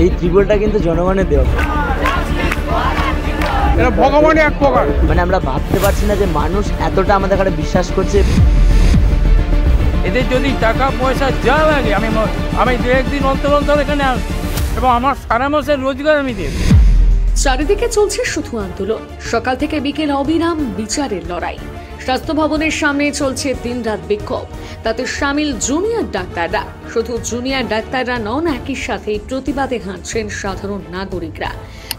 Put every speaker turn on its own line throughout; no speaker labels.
এই ত্রিপলটা কিন্তু জনগণের দেওয়া,
এটা ভগবানের এক প্রকার।
মানে আমরা ভাবতে পারছি না যে মানুষ এতটা আমাদের কাছে বিশ্বাস করছে।
এদের যদি টাকা পয়সা যা লাগে আমি দু একদিন অন্তর অন্তর এখানে আসবো এবং আমার সারা মাসের রোজগার আমি দেব।
চারিদিকে চলছে শুধু আন্দোলন, সকাল থেকে বিকেল অবিরাম বিচারের লড়াই। স্বাস্থ্য ভবনের সামনে চলছে দিনরাত বিক্ষোভ, তাতে সামিল জুনিয়র ডাক্তাররা। শুধু জুনিয়র ডাক্তাররা নন, একই সাথে প্রতিবাদে হাঁটছেন সাধারণ নাগরিকরা।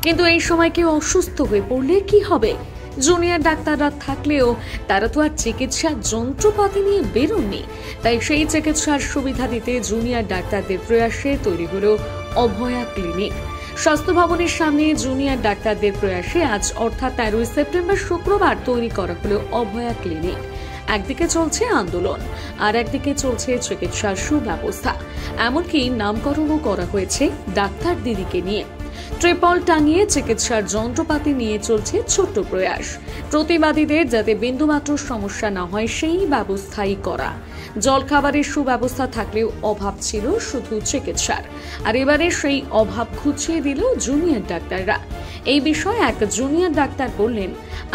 কিন্তু এই সময় কেউ অসুস্থ হয়ে পড়লে কি হবে? জুনিয়র ডাক্তাররা থাকলেও তারা তো আর চিকিৎসার যন্ত্রপাতি নিয়ে বেরোননি, তাই সেই চিকিৎসার সুবিধা দিতে জুনিয়র ডাক্তারদের প্রয়াসে তৈরি হলো অভয়া ক্লিনিক। স্বাস্থ্য ভবনের সামনে জুনিয়র ডাক্তারদের প্রয়াসে আজ অর্থাৎ 13 সেপ্টেম্বর শুক্রবার তৈরি করা হলো অভয়া ক্লিনিক। একদিকে চলছে আন্দোলন, আর একদিকে চলছে চিকিৎসার সুব্যবস্থা। এমনকি নামকরণও করা হয়েছে ডাক্তার দিদিকে নিয়ে। ট্রিপল টাঙিয়ে চিকিৎসার যন্ত্রপাতি নিয়ে চলছে ছোট্ট প্রয়াস। প্রতিবাদীদের যাতে বিন্দুমাত্র সমস্যা না হয় সেই ব্যবস্থাই করা। জলখাবারের সুব্যবস্থা থাকলেও অভাব ছিল শুধু চিকিৎসার, আর এবারে সেই অভাব ঘুচিয়ে দিল জুনিয়র ডাক্তাররা। এই বিষয়ে এক জুনিয়র ডাক্তার বললেন,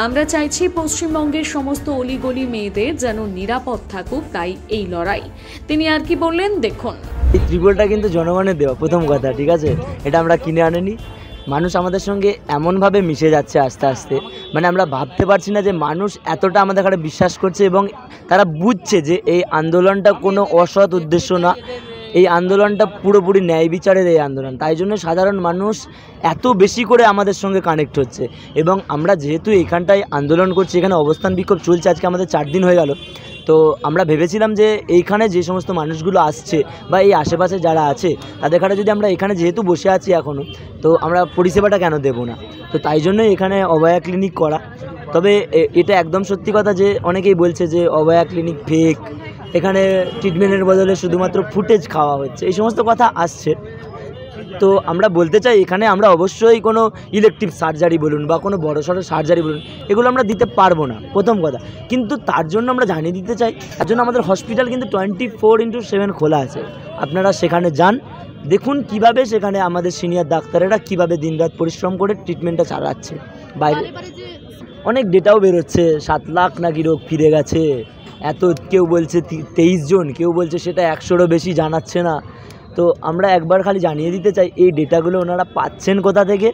আমরা চাইছি পশ্চিমবঙ্গের সমস্ত অলিগলি মেয়েদের যেন নিরাপদ থাকুক, তাই এই লড়াই। তিনি আর কি বললেন দেখুন।
এই ত্রিপলটা কিন্তু জনগণের দেওয়া, প্রথম কথা, ঠিক আছে? এটা আমরা কিনে আনিনি। মানুষ আমাদের সঙ্গে এমনভাবে মিশে যাচ্ছে আস্তে আস্তে, মানে আমরা ভাবতে পারছি না যে মানুষ এতটা আমাদের কাছে বিশ্বাস করছে এবং তারা বুঝছে যে এই আন্দোলনটা কোনো অসৎ উদ্দেশ্য না, এই আন্দোলনটা পুরোপুরি ন্যায় বিচারের এই আন্দোলন। তাই জন্য সাধারণ মানুষ এত বেশি করে আমাদের সঙ্গে কানেক্ট হচ্ছে। এবং আমরা যেহেতু এখানটায় আন্দোলন করছি, এখানে অবস্থান বিক্ষোভ চলছে, আজকে আমাদের 4 দিন হয়ে গেল। তো আমরা ভেবেছিলাম যে এইখানে যে সমস্ত মানুষগুলো আসছে বা এই আশেপাশে যারা আছে তাদের কাছে যদি আমরা এখানে যেহেতু বসে আছি এখনও, তো আমরা পরিষেবাটা কেন দেবো না? তো তাই জন্যই এখানে অভয়া ক্লিনিক করা। তবে এটা একদম সত্যি কথা যে অনেকেই বলছে যে অভয়া ক্লিনিক ফেক, এখানে ট্রিটমেন্টের বদলে শুধুমাত্র ফুটেজ খাওয়া হচ্ছে, এই সমস্ত কথা আসছে। তো আমরা বলতে চাই এখানে আমরা অবশ্যই কোনো ইলেকটিভ সার্জারি বলুন বা কোনো বড়সড় সার্জারি বলুন, এগুলো আমরা দিতে পারবো না, প্রথম কথা। কিন্তু তার জন্য আমরা জানিয়ে দিতে চাই, তার জন্য আমাদের হসপিটাল কিন্তু 24/7 খোলা আছে। আপনারা সেখানে যান, দেখুন কিভাবে সেখানে আমাদের সিনিয়র ডাক্তারেরা কিভাবে দিনরাত পরিশ্রম করে ট্রিটমেন্টটা চালাচ্ছে। বাইরে অনেক ডেটাও বেরোচ্ছে, 7 লাখ নাকি রোগ ফিরে গেছে, এত কেউ বলছে 23 জন, কেউ বলছে সেটা 100-রও বেশি, জানাচ্ছে না। তো আমরা একবার খালি জানিয়ে দিতে চাই এই ডেটাগুলো ওনারা পাচ্ছেন কোথা থেকে।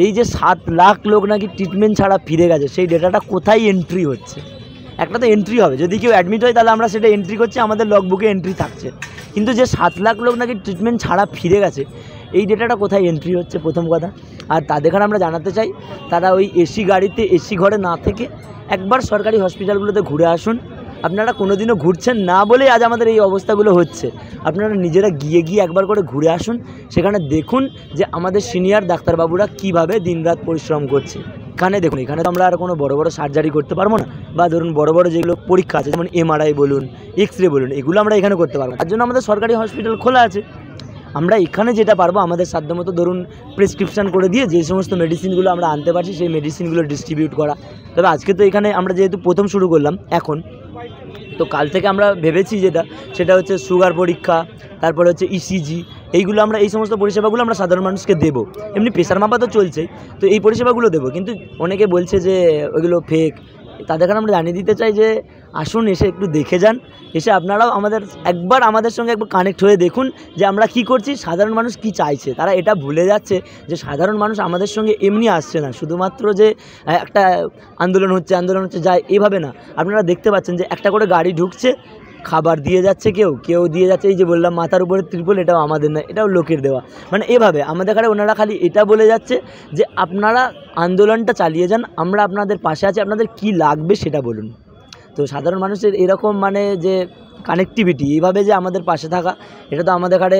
এই যে 7 লাখ লোক নাকি ট্রিটমেন্ট ছাড়া ফিরে গেছে, সেই ডেটাটা কোথায় এন্ট্রি হচ্ছে? একটা তো এন্ট্রি হবে, যদি কেউ অ্যাডমিট হয় তাহলে আমরা সেটা এন্ট্রি করছি, আমাদের লগবুকে এন্ট্রি থাকছে। কিন্তু যে 7 লাখ লোক নাকি ট্রিটমেন্ট ছাড়া ফিরে গেছে, এই ডেটাটা কোথায় এন্ট্রি হচ্ছে, প্রথম কথা। আর তাদের আমরা জানাতে চাই তারা ওই এসি গাড়িতে এসি ঘরে না থেকে একবার সরকারি হসপিটালগুলোতে ঘুরে আসুন। আপনারা কোনোদিনও ঘুরছেন না বলেই আজ আমাদের এই অবস্থাগুলো হচ্ছে। আপনারা নিজেরা গিয়ে একবার করে ঘুরে আসুন, সেখানে দেখুন যে আমাদের সিনিয়র ডাক্তারবাবুরা কীভাবে দিনরাত পরিশ্রম করছে। এখানে দেখুন, এখানে তো আমরা আর কোনো বড় বড় সার্জারি করতে পারবো না, বা ধরুন বড় বড় যেগুলো পরীক্ষা আছে যেমন MRI বলুন, এক্সরে বলুন, এগুলো আমরা এখানে করতে পারবো। তার জন্য আমাদের সরকারি হসপিটাল খোলা আছে। আমরা এখানে যেটা পারবো আমাদের সাধ্যমতো ধরুন প্রেসক্রিপশান করে দিয়ে যে সমস্ত মেডিসিনগুলো আমরা আনতে পারছি সেই মেডিসিনগুলো ডিস্ট্রিবিউট করা। তবে আজকে তো এখানে আমরা যেহেতু প্রথম শুরু করলাম এখন, তো কাল থেকে আমরা ভেবেছি সেটা হচ্ছে সুগার পরীক্ষা, তারপরে হচ্ছে ECG, এইগুলো আমরা এই সমস্ত পরিষেবাগুলো আমরা সাধারণ মানুষকে দেবো। এমনি প্রেশার মাপা তো চলছেই, তো এই পরিষেবাগুলো দেবো। কিন্তু অনেকে বলছে যে ওইগুলো ফেক, তাদের আমরা জানিয়ে দিতে চাই যে আসুন, এসে একটু দেখে যান, এসে আপনারাও আমাদের সঙ্গে একবার কানেক্ট হয়ে দেখুন যে আমরা কি করছি, সাধারণ মানুষ কি চাইছে। তারা এটা ভুলে যাচ্ছে যে সাধারণ মানুষ আমাদের সঙ্গে এমনি আসছে না, শুধুমাত্র যে একটা আন্দোলন হচ্ছে যায় এভাবে না। আপনারা দেখতে পাচ্ছেন যে একটা করে গাড়ি ঢুকছে, খাবার দিয়ে যাচ্ছে, কেউ দিয়ে যাচ্ছে। এই যে বললাম মাথার উপরে ত্রিপল, এটাও আমাদের না, এটাও লোকের দেওয়া। মানে এভাবে আমাদের কাছে ওনারা খালি এটা বলে যাচ্ছে যে আপনারা আন্দোলনটা চালিয়ে যান, আমরা আপনাদের পাশে আছি, আপনাদের কি লাগবে সেটা বলুন। তো সাধারণ মানুষের এরকম মানে যে কানেক্টিভিটি, এইভাবে যে আমাদের পাশে থাকা, এটা তো আমাদের কাছে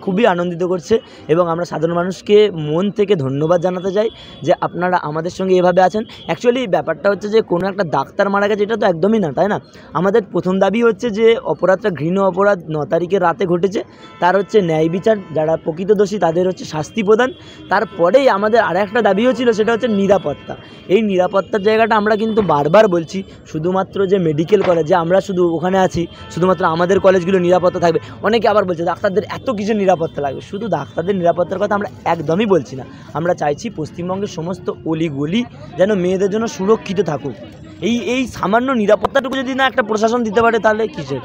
খুবই আনন্দিত করছে। এবং আমরা সাধারণ মানুষকে মন থেকে ধন্যবাদ জানাতে চাই যে আপনারা আমাদের সঙ্গে এভাবে আছেন। অ্যাকচুয়ালি ব্যাপারটা হচ্ছে যে কোনো একটা ডাক্তার মারা গেছে, এটা তো একদমই না, তাই না? আমাদের প্রথম দাবি হচ্ছে যে অপরাধটা ঘৃণ্য অপরাধ 9 তারিখের রাতে ঘটেছে, তার হচ্ছে ন্যায় বিচার, যারা প্রকৃত দোষী তাদের হচ্ছে শাস্তি প্রদান। তারপরেই আমাদের আর একটা দাবিও ছিল, সেটা হচ্ছে নিরাপত্তা। এই নিরাপত্তার জায়গাটা আমরা কিন্তু বারবার বলছি, শুধুমাত্র যে মেডিকেল কলেজে আমরা শুধু ওখানে আছি শুধুমাত্র আমাদের কলেজগুলো নিরাপত্তা থাকবে। অনেকে আবার বলছে ডাক্তারদের এত কিছু নিরাপত্তা লাগবে। শুধু ডাক্তারদের নিরাপত্তার কথা আমরা একদমই বলছি না, আমরা চাইছি পশ্চিমবঙ্গের সমস্ত অলিগলি যেন মেয়েদের জন্য সুরক্ষিত থাকুক। এই সামান্য নিরাপত্তাটুকু যদি না একটা প্রশাসন দিতে পারে তাহলে কিসের।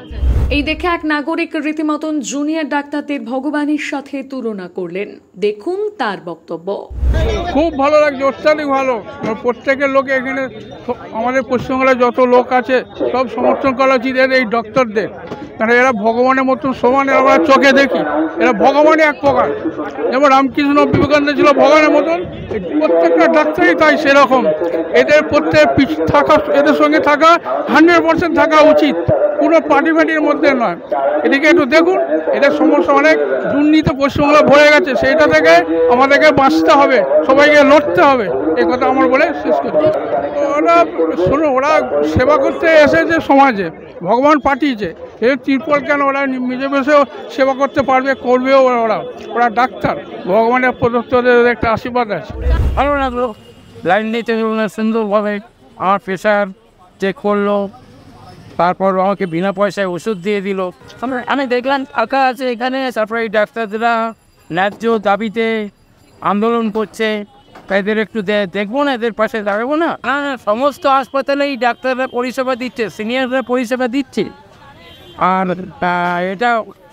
এই দেখে এক নাগরিক রীতিমতন জুনিয়র ডাক্তারদের ভগবানের সাথে তুলনা করলেন। দেখুন তার বক্তব্য।
খুব ভালো লাগছে, অত্যাধিক ভালো। প্রত্যেকের লোকে এখানে আমাদের পশ্চিমবাংলায় যত লোক আছে সব সমর্থন করা উচিত এই ডক্টরদের, কারণ এরা ভগবানের মতন সমান। আমরা চোখে দেখি এরা ভগবানই এক প্রকার, যেমন রামকৃষ্ণ বিবেকানন্দ ছিল ভগবানের মতন, প্রত্যেকটা ডাক্তারই তাই সেরকম। এদের প্রত্যেক থাকা, এদের সঙ্গে থাকা 100% থাকা উচিত, কোনো পার্টি ফাটির মধ্যে নয়। এদিকে একটু দেখুন, এদের সমস্যা অনেক, দুর্নীতি পশ্চিমবাংলা ভরে গেছে, সেইটা থেকে আমাদেরকে বাঁচতে হবে, সবাইকে লড়তে হবে, এই কথা আমার বলে শেষ করছি। ওরা শোনো, ওরা সেবা করতে এসেছে সমাজে, ভগবান পাঠিয়েছে, এই ত্রিপল কেন ওরা নিজে বসেও সেবা করতে পারবে, করবেও। ওরা ডাক্তার, ভগবানের প্রদত্ত একটা আশীর্বাদ আছে। ভালো লাগলো, লাইন নিতে সুন্দরভাবে আমার প্রেশার চেক করলো, তারপর আমাকে বিনা পয়সায় ওষুধ দিয়ে দিল। আমি দেখলাম ফাঁকা আছে এখানে, তারপরে এই ডাক্তাররা ন্যায্য দাবিতে আন্দোলন করছে, এদের একটু দেখবো না, এদের পাশে দাঁড়াবো না? সমস্ত হাসপাতালেই ডাক্তাররা পরিষেবা দিচ্ছে, সিনিয়ররা পরিষেবা দিচ্ছে, আর এটা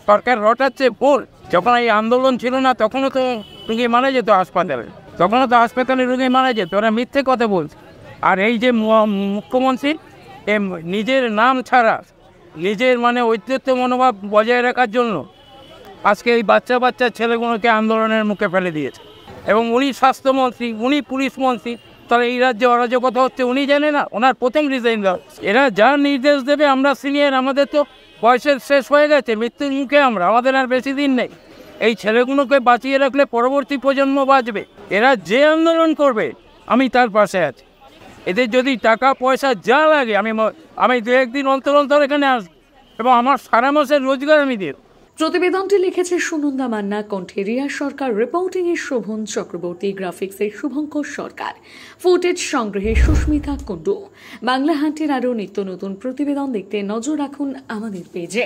সরকার রটাচ্ছে ভুল। যখন এই আন্দোলন ছিল না তখনও তো রুগী মারা যেত হাসপাতালে, তখনও তো হাসপাতালে রুগী মারা যেত, ওরা মিথ্যে কথা বলছে। আর এই যে মুখ্যমন্ত্রী নিজের নাম ছাড়া নিজের ঐতিহ্য মনোভাব বজায় রাখার জন্য আজকে এই বাচ্চা ছেলেগুলোকে আন্দোলনের মুখে ফেলে দিয়েছে। এবং উনি স্বাস্থ্যমন্ত্রী, উনি পুলিশ মন্ত্রী, তাহলে এই রাজ্যে অরাজকতা হচ্ছে উনি জানে না? ওনার প্রথম রিজাইন দেওয়া। এরা যা নির্দেশ দেবে, আমরা সিনিয়র, আমাদের তো বয়সের শেষ হয়ে গেছে, মৃত্যুর মুখে আমরা, আমাদের আর বেশি দিন নেই। এই ছেলেগুলোকে বাঁচিয়ে রাখলে পরবর্তী প্রজন্ম বাঁচবে। এরা যে আন্দোলন করবে আমি তার পাশে আছি। এদের যদি টাকা পয়সা যা লাগে আমি দু একদিন অন্তর এখানে আসবো, এবং আমার সারা মাসের রোজগার আমি দিই।
প্রতিবেদনটি লিখেছে সুনন্দা মান্না, কণ্ঠে রিয়া সরকার, রিপোর্টিং এর শোভন চক্রবর্তী, গ্রাফিক্সের শুভঙ্কর সরকার, ফুটেজ সংগ্রহে সুস্মিতা কুণ্ডু। বাংলা হান্টের আরও নিত্য নতুন প্রতিবেদন দেখতে নজর রাখুন আমাদের পেজে।